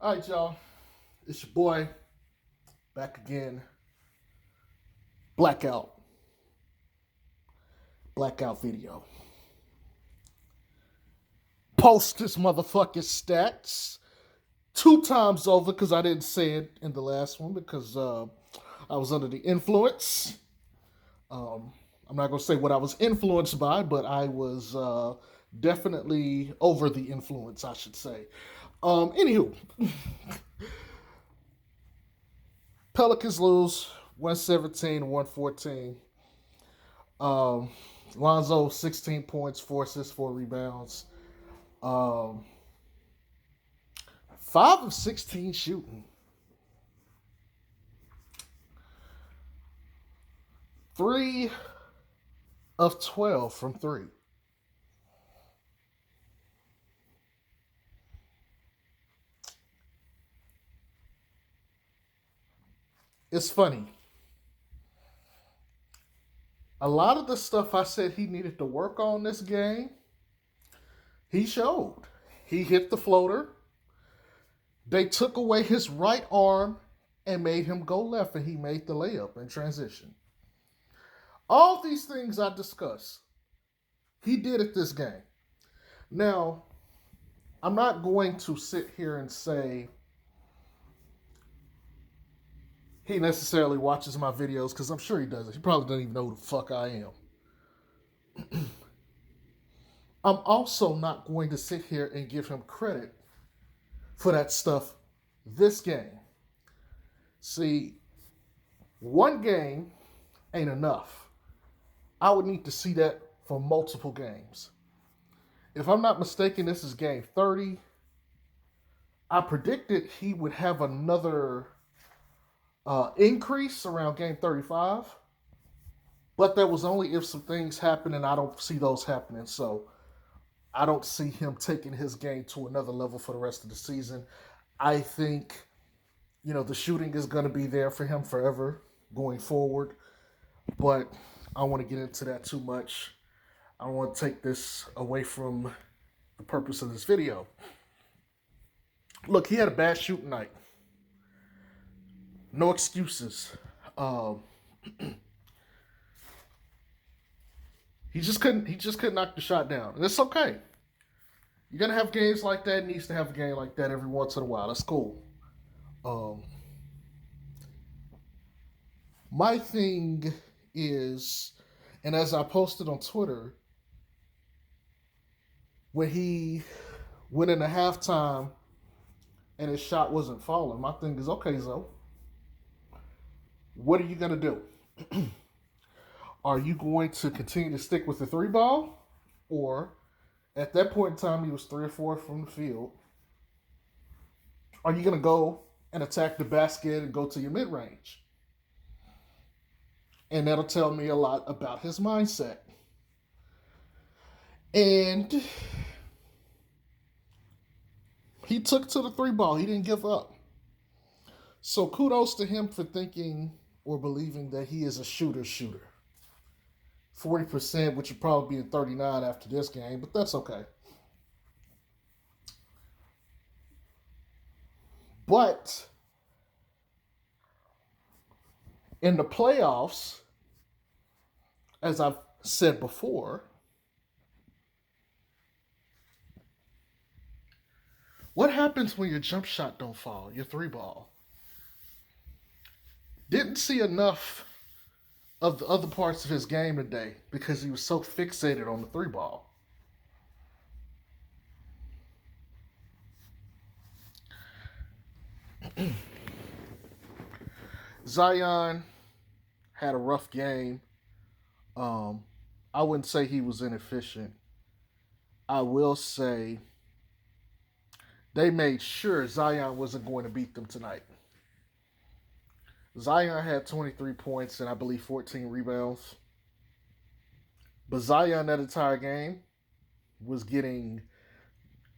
All right, y'all. It's your boy back again. Blackout. Blackout video. Post this motherfucking stats 2 times over because I didn't say it in the last one because I was under the influence. Um, I'm not going to say what I was influenced by, but I was definitely over the influence, I should say. Anywho, Pelicans lose 117 114. Um, Lonzo, 16 points, 4 assists, 4 rebounds. Um, 5 of 16 shooting. 3 of 12 from three. It's funny. A lot of the stuff I said he needed to work on this game, he showed. He hit the floater. They took away his right arm and made him go left, and he made the layup in transition. All these things I discussed, he did it this game. Now, I'm not going to sit here and say he necessarily watches my videos because I'm sure he doesn't. He probably doesn't even know who the fuck I am. I'm also not going to sit here and give him credit for that stuff this game. See, one game ain't enough. I would need to see that for multiple games. If I'm not mistaken, this is game 30. I predicted he would have another increase around game 35, but that was only if some things happen, and I don't see those happening. So I don't see him taking his game to another level for the rest of the season. I think, the shooting is going to be there for him forever going forward, but I don't want to get into that too much. I don't want to take this away from the purpose of this video. Look, he had a bad shooting night. No excuses. Um, he just couldn't. He just couldn't knock the shot down, and it's okay. You're gonna have games like that. Needs to have a game like that every once in a while. That's cool. Um, my thing is, and as I posted on Twitter, when he went into halftime and his shot wasn't falling, my thing is, okay, Zo, what are you gonna do? Are you going to continue to stick with the three ball, or at that point in time he was 3 or 4 from the field? Are you gonna go and attack the basket and go to your mid range? And that'll tell me a lot about his mindset. And he took to the three ball. He didn't give up. So kudos to him for thinking or believing that he is a shooter. 40%, which would probably be in 39 after this game, but that's okay. But in the playoffs, as I've said before, what happens when your jump shot don't fall, your three ball? Didn't see enough of the other parts of his game today because he was so fixated on the three ball. Zion had a rough game. Um, I wouldn't say he was inefficient. I will say they made sure Zion wasn't going to beat them tonight. Zion had 23 points and I believe 14 rebounds. But Zion that entire game was getting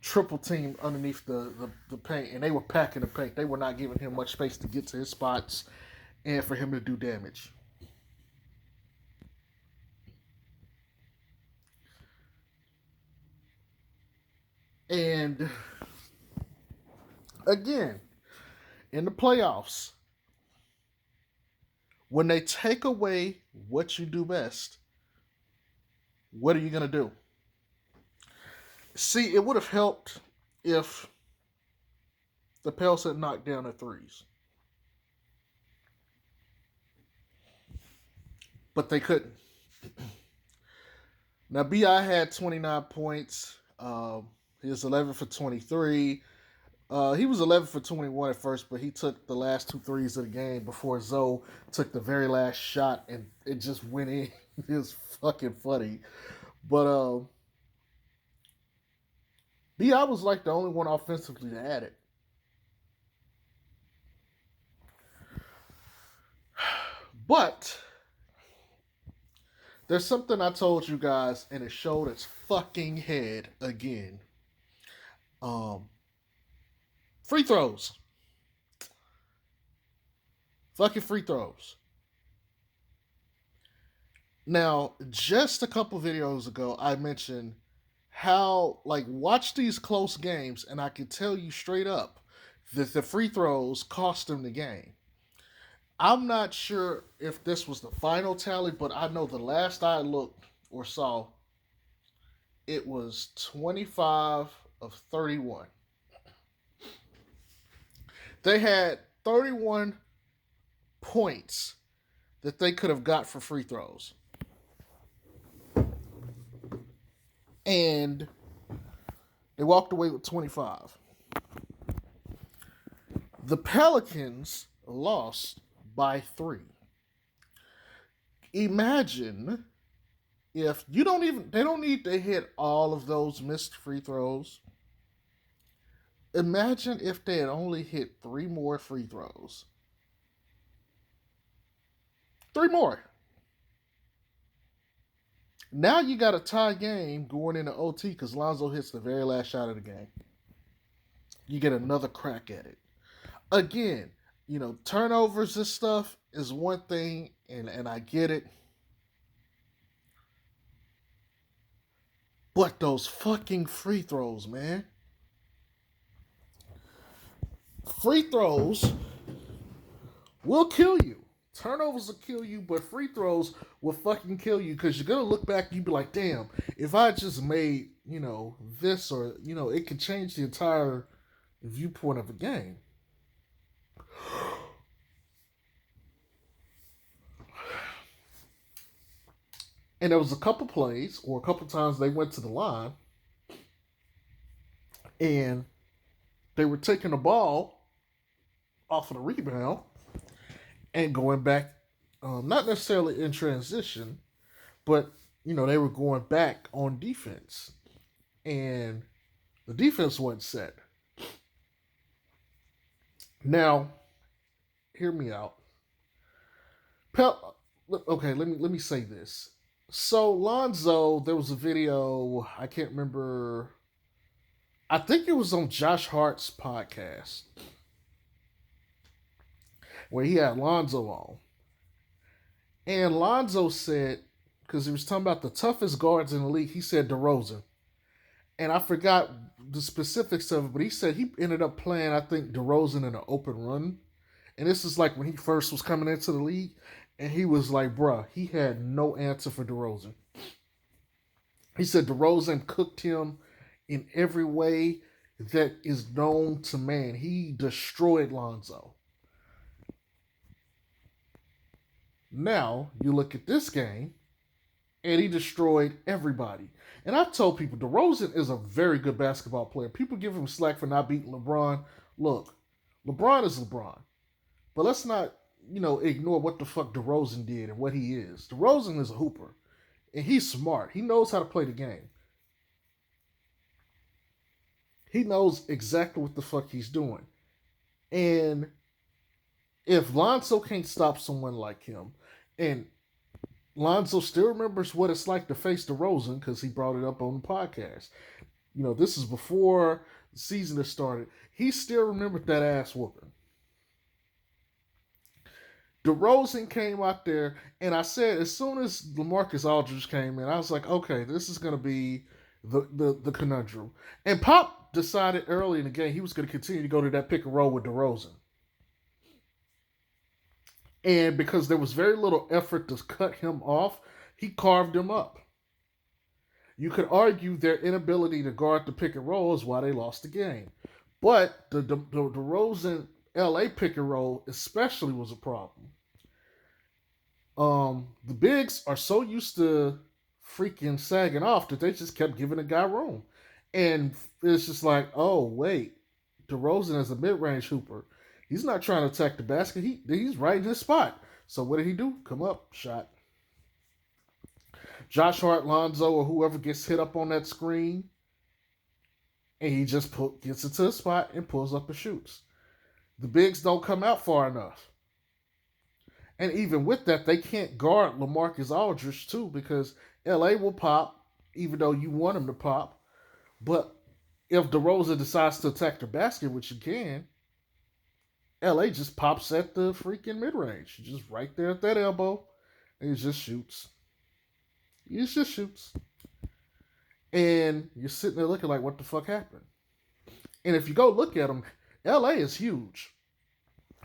triple team underneath the paint, and they were packing the paint. They were not giving him much space to get to his spots and for him to do damage. And Again, in the playoffs, when they take away what you do best, what are you going to do? See, it would have helped if the Pels had knocked down the threes, but they couldn't. Now, Bi had 29 points. He was 11 for 23. He was 11 for 21 at first, but he took the last two threes of the game before Zoe took the very last shot, and it just went in. It was fucking funny. But Bi was like the only one offensively to add it. But there's something I told you guys, and it showed its fucking head again. Free throws. Fucking free throws. Now, just a couple videos ago, I mentioned how, like, watch these close games, and I can tell you straight up that the free throws cost them the game. I'm not sure if this was the final tally, but I know the last I looked or saw, it was 25 of 31. They had 31 points that they could have got for free throws. And they walked away with 25. The Pelicans lost by 3. Imagine if they don't need to hit all of those missed free throws. Imagine if they had only hit 3 more free throws. 3 more. Now you got a tie game going into OT because Lonzo hits the very last shot of the game. You get another crack at it. Again, turnovers and stuff is one thing, and I get it. But those fucking free throws, man. Free throws will kill you. Turnovers will kill you, but free throws will fucking kill you because you're going to look back and you'll be like, damn, if I just made, this or, it could change the entire viewpoint of a game. And there was a couple plays or a couple times they went to the line and they were taking the ball off of the rebound and going back, not necessarily in transition, but, they were going back on defense. And the defense wasn't set. Now, hear me out. Okay, let me say this. So Lonzo, there was a video, I can't remember. I think it was on Josh Hart's podcast where he had Lonzo on. And Lonzo said, because he was talking about the toughest guards in the league, he said DeRozan. And I forgot the specifics of it, but he said he ended up playing, I think, DeRozan in an open run. And this is like when he first was coming into the league. And he was like, bruh, he had no answer for DeRozan. He said DeRozan cooked him in every way that is known to man. He destroyed Lonzo. Now, you look at this game, and he destroyed everybody. And I've told people, DeRozan is a very good basketball player. People give him slack for not beating LeBron. Look, LeBron is LeBron. But let's not, ignore what the fuck DeRozan did and what he is. DeRozan is a hooper. And he's smart. He knows how to play the game. He knows exactly what the fuck he's doing. And if Lonzo can't stop someone like him, and Lonzo still remembers what it's like to face DeRozan because he brought it up on the podcast. This is before the season has started. He still remembered that ass whooping. DeRozan came out there, and I said as soon as LaMarcus Aldridge came in, I was like, okay, this is going to be the conundrum. And Pop decided early in the game he was going to continue to go to that pick and roll with DeRozan. And because there was very little effort to cut him off, he carved him up. You could argue their inability to guard the pick and roll is why they lost the game. But the DeRozan LA pick and roll especially was a problem. The bigs are so used to freaking sagging off that they just kept giving the guy room. And it's just like, oh, wait, DeRozan is a mid range hooper. He's not trying to attack the basket. He's right in his spot. So what did he do? Come up, shot. Josh Hart, Lonzo, or whoever gets hit up on that screen, and he just gets into the spot and pulls up and shoots. The bigs don't come out far enough. And even with that, they can't guard LaMarcus Aldridge, too, because LA will pop, even though you want him to pop. But if DeRozan decides to attack the basket, which he can, LA just pops at the freaking mid-range. Just right there at that elbow, and he just shoots. He just shoots. And you're sitting there looking like, what the fuck happened? And if you go look at him, LA is huge.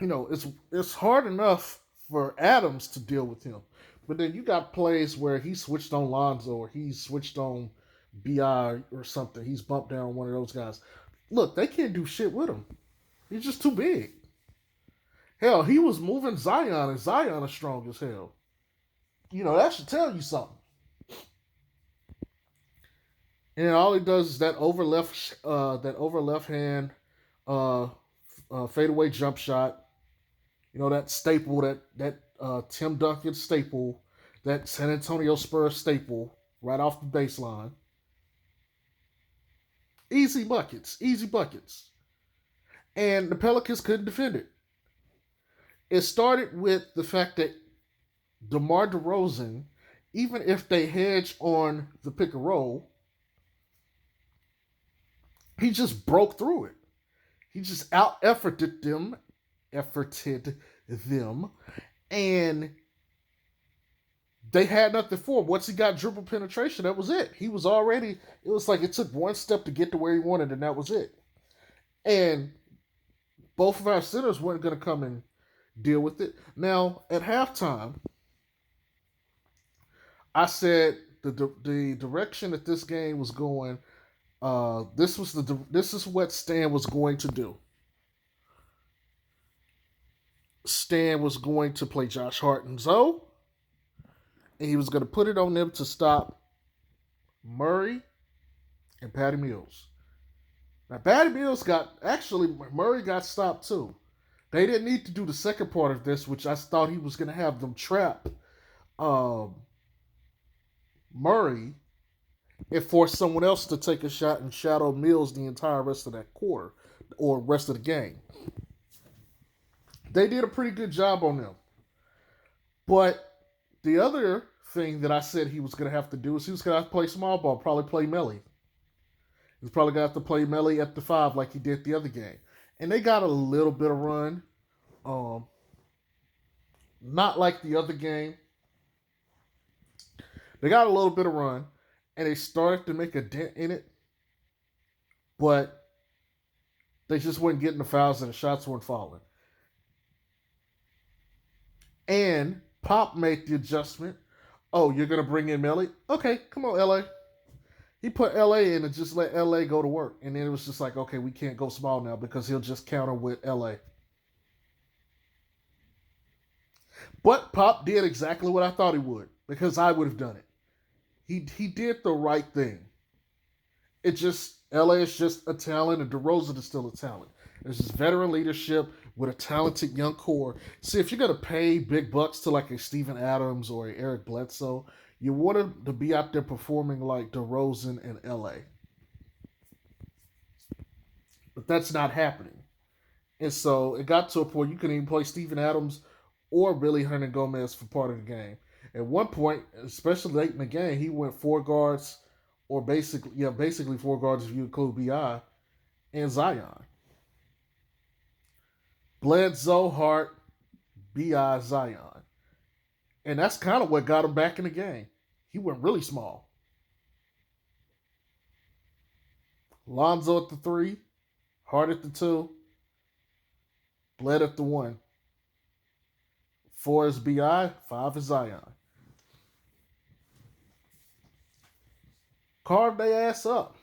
You know, it's hard enough for Adams to deal with him. But then you got plays where he switched on Lonzo or he switched on BI or something. He's bumped down one of those guys. Look, they can't do shit with him. He's just too big. Hell, he was moving Zion, and Zion is strong as hell. You know, that should tell you something. And all he does is that over left hand fadeaway jump shot. You know, that staple, that Tim Duncan staple, that San Antonio Spurs staple right off the baseline. Easy buckets. And the Pelicans couldn't defend it. It started with the fact that DeMar DeRozan, even if they hedge on the pick and roll, he just broke through it. He just out-efforted them, and they had nothing for him. Once he got dribble penetration, that was it. He was already, it was like it took one step to get to where he wanted, and that was it. And both of our centers weren't going to come and deal with it. Now, at halftime, I said the direction that this game was going, this is what Stan was going to do. Stan was going to play Josh Hart and Zoe, and he was going to put it on them to stop Murray and Patty Mills. Now, Patty Mills Murray got stopped too. They didn't need to do the second part of this, which I thought he was going to have them trap Murray and force someone else to take a shot and shadow Mills the entire rest of that quarter or rest of the game. They did a pretty good job on them. But the other thing that I said he was going to have to do is he was going to have to play small ball, probably play Melly. He's probably going to have to play Melly at the 5 like he did the other game. And they got a little bit of run. Not like the other game. They got a little bit of run. And they started to make a dent in it. But they just weren't getting the fouls and the shots weren't falling. And Pop made the adjustment. Oh, you're going to bring in Melly? Okay, come on, LA. He put LA in and just let LA go to work. And then it was just like, okay, we can't go small now because he'll just counter with LA. But Pop did exactly what I thought he would because I would have done it. He did the right thing. It just, LA is just a talent and DeRozan is still a talent. There's this veteran leadership with a talented young core. See, if you're going to pay big bucks to like a Steven Adams or a Eric Bledsoe, you want him to be out there performing like DeRozan and LA. But that's not happening. And so it got to a point you couldn't even play Steven Adams or Billy Hernangomez for part of the game. At one point, especially late in the game, he went 4 guards, or basically 4 guards if you include BI, and Zion. Bledsoe, Hart, BI, Zion. And that's kind of what got him back in the game. He went really small. Lonzo at the 3, Hart at the 2, Bled at the 1. 4 is BI, 5 is Zion. Carve their ass up.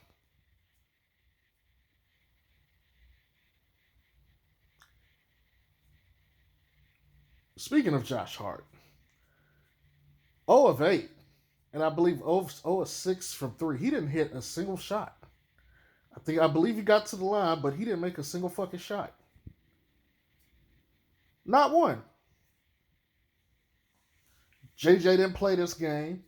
Speaking of Josh Hart, 0 of 8, and I believe 0 of 6 from 3. He didn't hit a single shot. I believe he got to the line, but he didn't make a single fucking shot. Not one. JJ didn't play this game,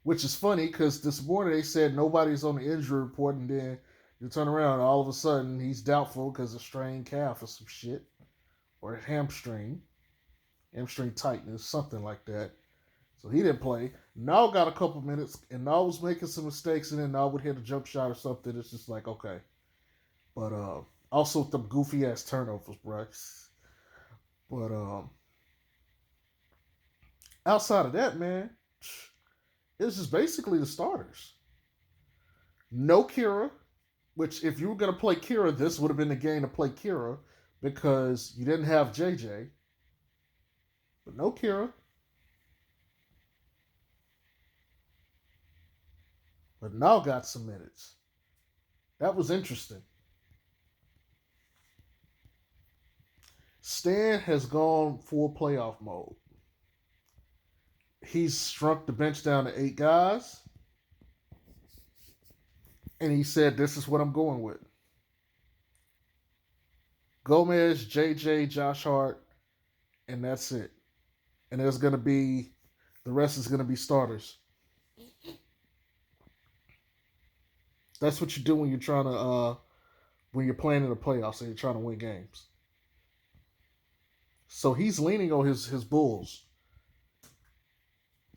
which is funny because this morning they said nobody's on the injury report, and then you turn around and all of a sudden he's doubtful because of strained calf or some shit, or hamstring tightness, something like that. So he didn't play. Now got a couple minutes, and now was making some mistakes, and then now would hit a jump shot or something. It's just like, okay. But also with the goofy ass turnovers, bro. But outside of that, man, it's just basically the starters. No Kira, which if you were going to play Kira, this would have been the game to play Kira because you didn't have JJ. But no Kira. But now got some minutes. That was interesting. Stan has gone full playoff mode. He's shrunk the bench down to 8 guys. And he said, this is what I'm going with. Gomez, JJ, Josh Hart, and that's it. And there's going to be, the rest is going to be starters. That's what you do when you're trying to, when you're playing in the playoffs and you're trying to win games. So he's leaning on his Bulls.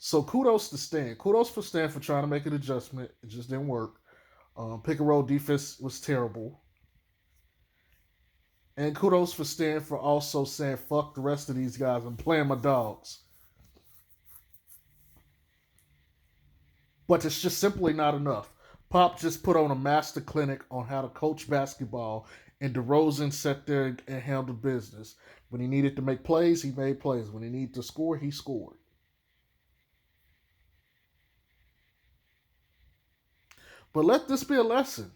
So kudos to Stan. Kudos for Stan for trying to make an adjustment. It just didn't work. Pick and roll defense was terrible. And kudos for Stan for also saying, fuck the rest of these guys. I'm playing my dogs. But it's just simply not enough. Pop just put on a master clinic on how to coach basketball, and DeRozan sat there and handled business. When he needed to make plays, he made plays. When he needed to score, he scored. But let this be a lesson.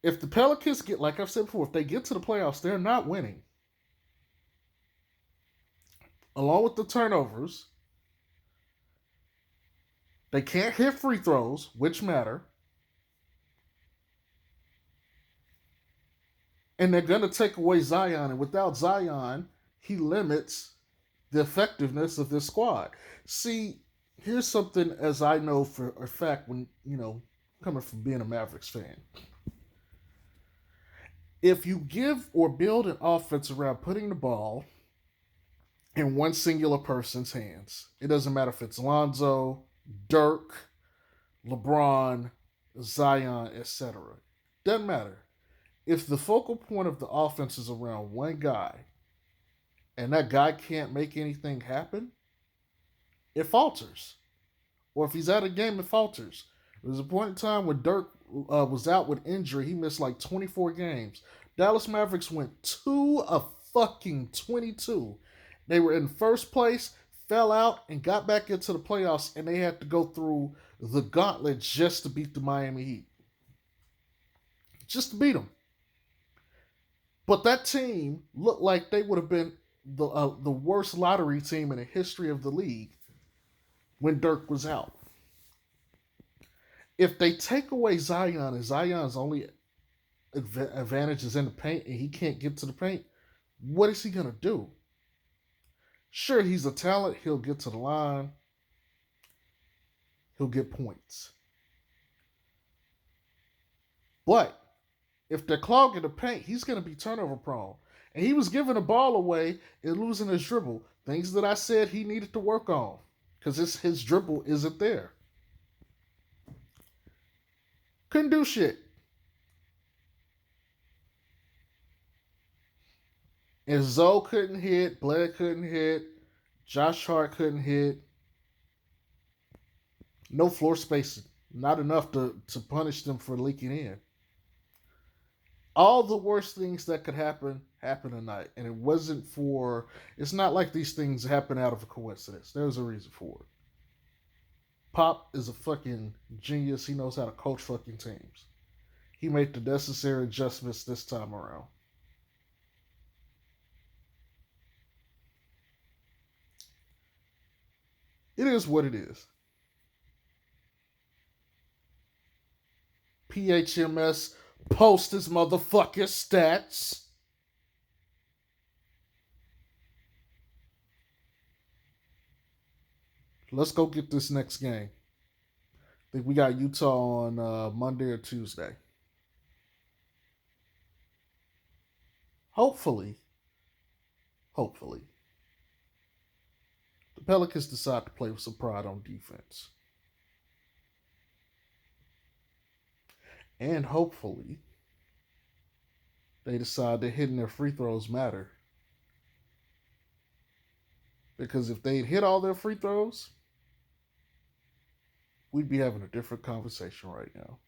If the Pelicans get, like I've said before, if they get to the playoffs, they're not winning. Along with the turnovers, they can't hit free throws, which matter. And they're going to take away Zion. And without Zion, he limits the effectiveness of this squad. See, here's something as I know for a fact when, coming from being a Mavericks fan. If you give or build an offense around putting the ball in one singular person's hands, it doesn't matter if it's Lonzo, Dirk, LeBron, Zion, etc. Doesn't matter. If the focal point of the offense is around one guy and that guy can't make anything happen, it falters. Or if he's out of game, it falters. There was a point in time when Dirk was out with injury. He missed like 24 games. Dallas Mavericks went 2 of fucking 22. They were in first place, fell out, and got back into the playoffs, and they had to go through the gauntlet just to beat the Miami Heat. Just to beat them. But that team looked like they would have been the worst lottery team in the history of the league when Dirk was out. If they take away Zion and Zion's only advantage is in the paint and he can't get to the paint, what is he going to do? Sure, he's a talent. He'll get to the line. He'll get points. But if they're clogging the paint, he's going to be turnover prone. And he was giving the ball away and losing his dribble. Things that I said he needed to work on because his dribble isn't there. Couldn't do shit. And Zoe couldn't hit. Blair couldn't hit. Josh Hart couldn't hit. No floor spacing. Not enough to punish them for leaking in. All the worst things that could happen tonight, and it wasn't for. It's not like these things happen out of a coincidence. There's a reason for it. Pop is a fucking genius. He knows how to coach fucking teams. He made the necessary adjustments this time around. It is what it is. PHMS post his motherfucking stats. Let's go get this next game. I think we got Utah on Monday or Tuesday. Hopefully, hopefully, the Pelicans decide to play with some pride on defense. And hopefully, they decide that hitting their free throws matter. Because if they'd hit all their free throws, we'd be having a different conversation right now.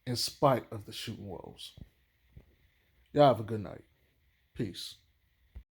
In spite of the shooting woes. Y'all have a good night. Peace.